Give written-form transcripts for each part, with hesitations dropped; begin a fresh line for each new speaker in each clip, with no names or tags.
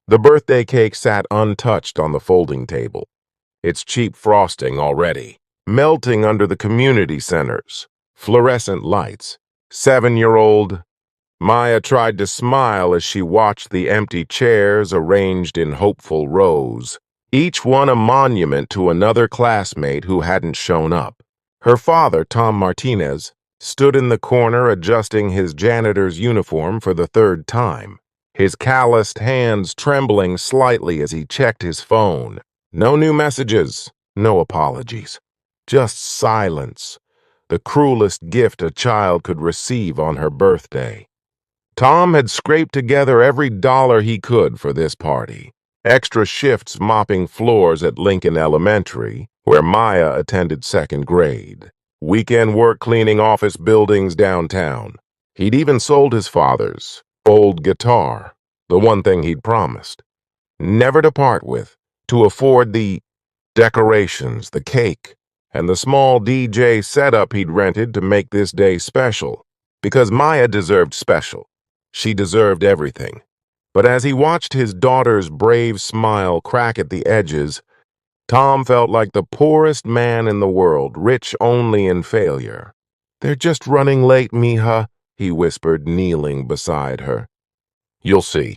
The birthday cake sat untouched on the folding table, its cheap frosting already melting under the community center's fluorescent lights. 7-year-old Maya tried to smile as she watched the empty chairs arranged in hopeful rows, each one a monument to another classmate who hadn't shown up. Her father, Tom Martinez, stood in the corner adjusting his janitor's uniform for the third time, his calloused hands trembling slightly as he checked his phone. No new messages, no apologies, just silence, the cruelest gift a child could receive on her birthday. Tom had scraped together every dollar he could for this party. Extra shifts mopping floors at Lincoln Elementary, where Maya attended second grade. Weekend work cleaning office buildings downtown. He'd even sold his father's old guitar, the one thing he'd promised never to part with, to afford the decorations, the cake, and the small DJ setup he'd rented to make this day special. Because Maya deserved special. She deserved everything. But as he watched his daughter's brave smile crack at the edges, Tom felt like the poorest man in the world, rich only in failure. "They're just running late, Mija," he whispered, kneeling beside her. "You'll see."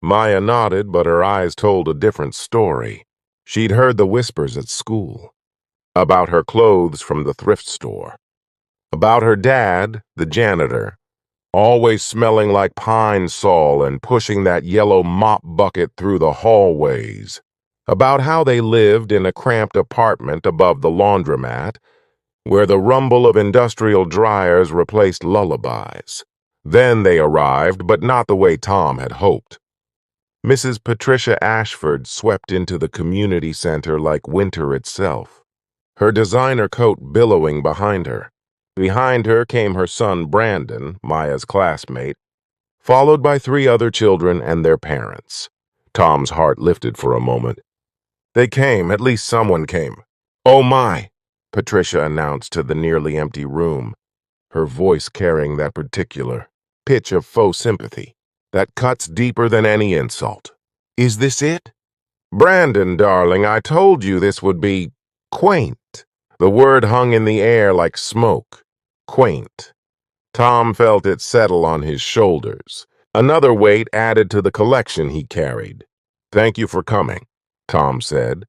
Maya nodded, but her eyes told a different story. She'd heard the whispers at school. About her clothes from the thrift store. About her dad, the janitor, always smelling like pine sol and pushing that yellow mop bucket through the hallways. About how they lived in a cramped apartment above the laundromat, where the rumble of industrial dryers replaced lullabies. Then they arrived, but not the way Tom had hoped. Mrs. Patricia Ashford swept into the community center like winter itself, her designer coat billowing behind her. Behind her came her son Brandon, Maya's classmate, followed by 3 other children and their parents. Tom's heart lifted for a moment. They came, at least someone came. "Oh my," Patricia announced to the nearly empty room, her voice carrying that particular pitch of faux sympathy that cuts deeper than any insult. "Is this it?" "Brandon, darling, I told you this would be quaint." The word hung in the air like smoke. Quaint. Tom felt it settle on his shoulders. Another weight added to the collection he carried. "Thank you for coming," Tom said,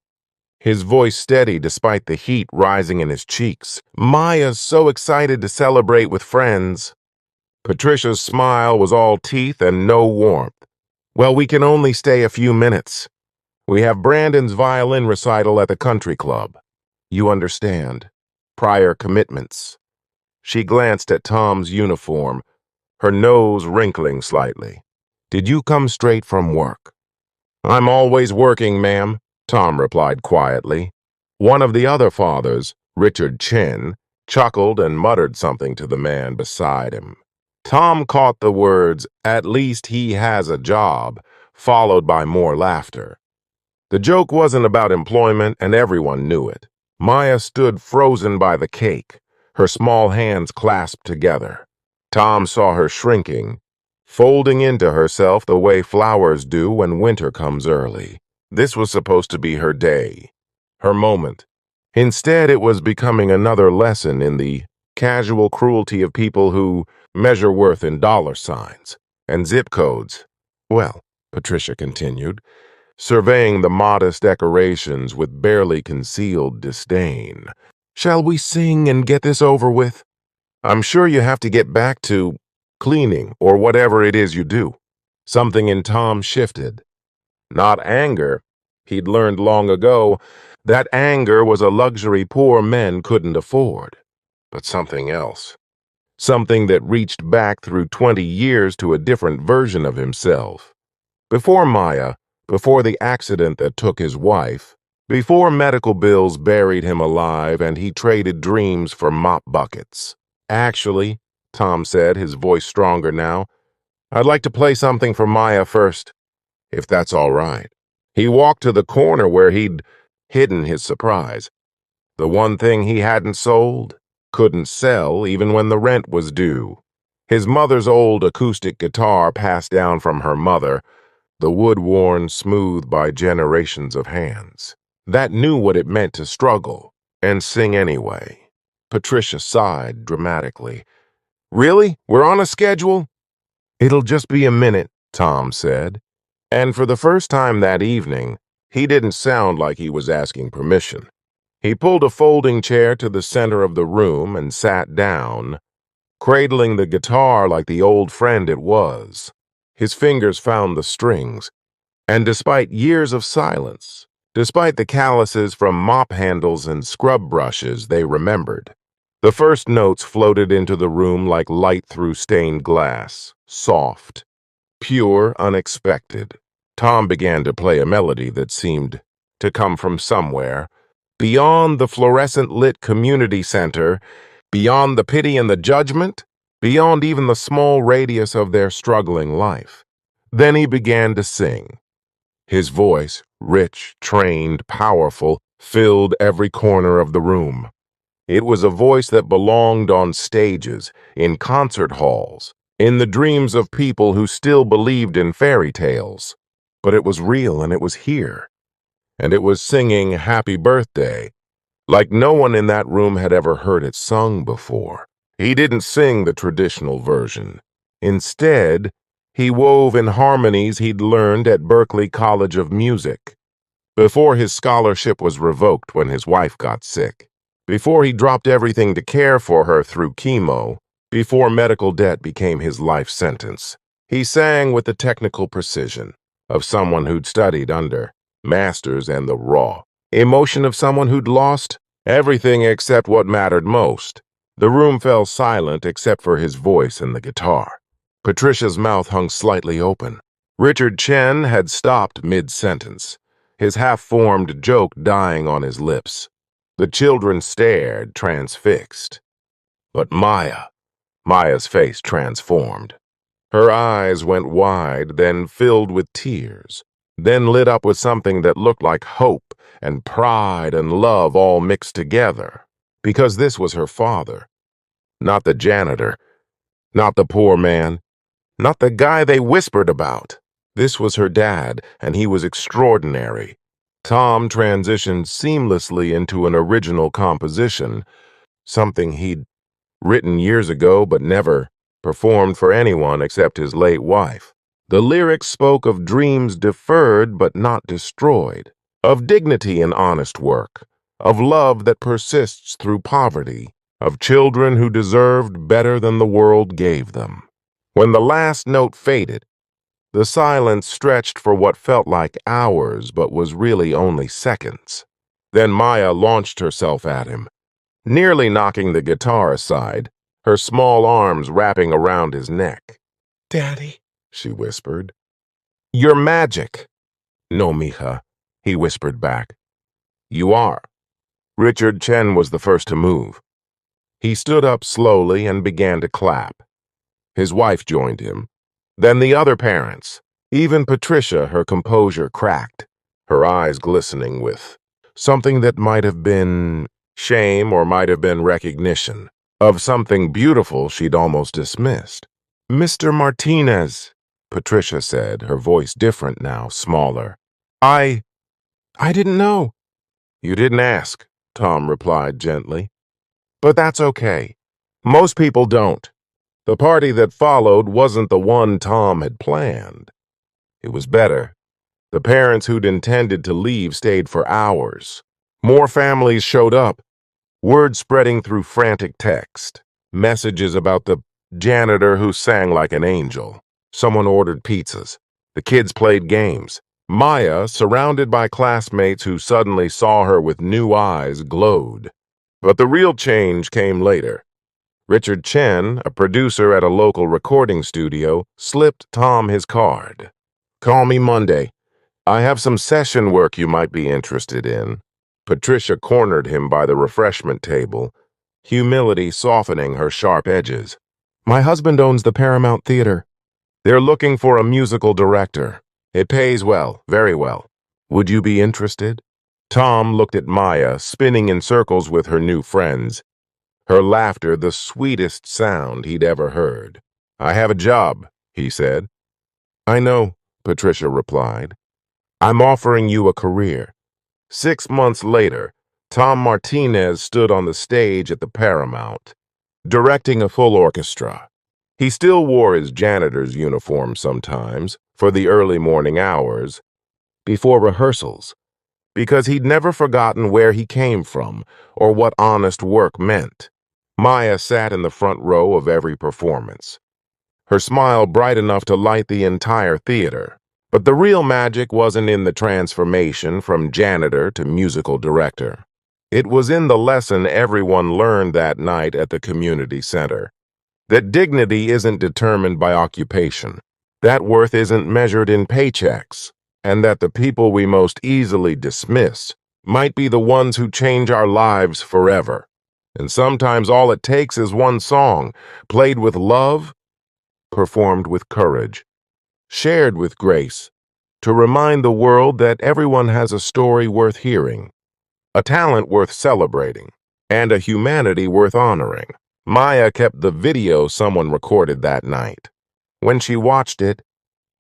his voice steady despite the heat rising in his cheeks. "Maya's so excited to celebrate with friends." Patricia's smile was all teeth and no warmth. "Well, we can only stay a few minutes. We have Brandon's violin recital at the country club. You understand. Prior commitments." She glanced at Tom's uniform, her nose wrinkling slightly. "Did you come straight from work?" "I'm always working, ma'am," Tom replied quietly. One of the other fathers, Richard Chin, chuckled and muttered something to the man beside him. Tom caught the words, "At least he has a job," followed by more laughter. The joke wasn't about employment, and everyone knew it. Maya stood frozen by the cake, her small hands clasped together. Tom saw her shrinking, folding into herself the way flowers do when winter comes early. This was supposed to be her day, her moment. Instead, it was becoming another lesson in the casual cruelty of people who measure worth in dollar signs and zip codes. "Well," Patricia continued, surveying the modest decorations with barely concealed disdain, "shall we sing and get this over with? I'm sure you have to get back to cleaning or whatever it is you do." Something in Tom shifted. Not anger. He'd learned long ago that anger was a luxury poor men couldn't afford. But something else. Something that reached back through 20 years to a different version of himself. Before Maya, before the accident that took his wife, before medical bills buried him alive and he traded dreams for mop buckets. "Actually," Tom said, his voice stronger now, "I'd like to play something for Maya first, if that's all right." He walked to the corner where he'd hidden his surprise. The one thing he hadn't sold, couldn't sell even when the rent was due. His mother's old acoustic guitar passed down from her mother, the wood worn smooth by generations of hands, that knew what it meant to struggle and sing anyway. Patricia sighed dramatically. Really? We're on a schedule? It'll just be a minute, Tom said. And for the first time that evening, he didn't sound like he was asking permission. He pulled a folding chair to the center of the room and sat down, cradling the guitar like the old friend it was. His fingers found the strings, and despite years of silence, despite the calluses from mop handles and scrub brushes, they remembered. The first notes floated into the room like light through stained glass, soft, pure, unexpected. Tom began to play a melody that seemed to come from somewhere, beyond the fluorescent-lit community center, beyond the pity and the judgment, beyond even the small radius of their struggling life. Then he began to sing. His voice, rich, trained, powerful, filled every corner of the room. It was a voice that belonged on stages, in concert halls, in the dreams of people who still believed in fairy tales. But it was real, and it was here. And it was singing Happy Birthday, like no one in that room had ever heard it sung before. He didn't sing the traditional version. Instead, he wove in harmonies he'd learned at Berklee College of Music, before his scholarship was revoked when his wife got sick, before he dropped everything to care for her through chemo, before medical debt became his life sentence. He sang with the technical precision of someone who'd studied under masters and the raw emotion of someone who'd lost everything except what mattered most. The room fell silent except for his voice and the guitar. Patricia's mouth hung slightly open. Richard Chen had stopped mid-sentence, his half-formed joke dying on his lips. The children stared, transfixed. But Maya's face transformed. Her eyes went wide, then filled with tears, then lit up with something that looked like hope and pride and love all mixed together. Because this was her father. Not the janitor, not the poor man, not the guy they whispered about. This was her dad, and he was extraordinary. Tom transitioned seamlessly into an original composition, something he'd written years ago but never performed for anyone except his late wife. The lyrics spoke of dreams deferred but not destroyed, of dignity in honest work, of love that persists through poverty, of children who deserved better than the world gave them. When the last note faded, the silence stretched for what felt like hours but was really only seconds. Then Maya launched herself at him, nearly knocking the guitar aside, her small arms wrapping around his neck. "Daddy," she whispered. "You're magic." "No, mija," he whispered back. "You are." Richard Chen was the first to move. He stood up slowly and began to clap. His wife joined him. Then the other parents. Even Patricia, her composure cracked, her eyes glistening with something that might have been shame or might have been recognition of something beautiful she'd almost dismissed. "Mr. Martinez," Patricia said, her voice different now, smaller. I didn't know." "You didn't ask," Tom replied gently. "But that's okay. Most people don't." The party that followed wasn't the one Tom had planned. It was better. The parents who'd intended to leave stayed for hours. More families showed up, word spreading through frantic text. Messages about the janitor who sang like an angel. Someone ordered pizzas. The kids played games. Maya, surrounded by classmates who suddenly saw her with new eyes, glowed. But the real change came later. Richard Chen, a producer at a local recording studio, slipped Tom his card. "Call me Monday. I have some session work you might be interested in." Patricia cornered him by the refreshment table, humility softening her sharp edges. "My husband owns the Paramount Theater. They're looking for a musical director. It pays well, very well. Would you be interested?" Tom looked at Maya, spinning in circles with her new friends, her laughter the sweetest sound he'd ever heard. "I have a job," he said. "I know," Patricia replied. I'm offering you a career. 6 months later, Tom Martinez stood on the stage at the Paramount, directing a full orchestra. He still wore his janitor's uniform sometimes for the early morning hours before rehearsals, because he'd never forgotten where he came from or what honest work meant. Maya sat in the front row of every performance, her smile bright enough to light the entire theater. But the real magic wasn't in the transformation from janitor to musical director. It was in the lesson everyone learned that night at the community center, that dignity isn't determined by occupation, that worth isn't measured in paychecks, and that the people we most easily dismiss might be the ones who change our lives forever. And sometimes all it takes is one song, played with love, performed with courage, shared with grace, to remind the world that everyone has a story worth hearing, a talent worth celebrating, and a humanity worth honoring. Maya kept the video someone recorded that night. When she watched it,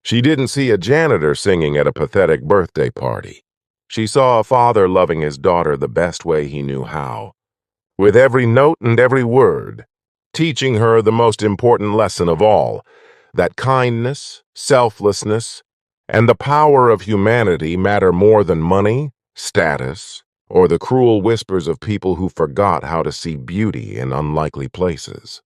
she didn't see a janitor singing at a pathetic birthday party. She saw a father loving his daughter the best way he knew how, with every note and every word, teaching her the most important lesson of all, that kindness, selflessness, and the power of humanity matter more than money, status, or the cruel whispers of people who forgot how to see beauty in unlikely places.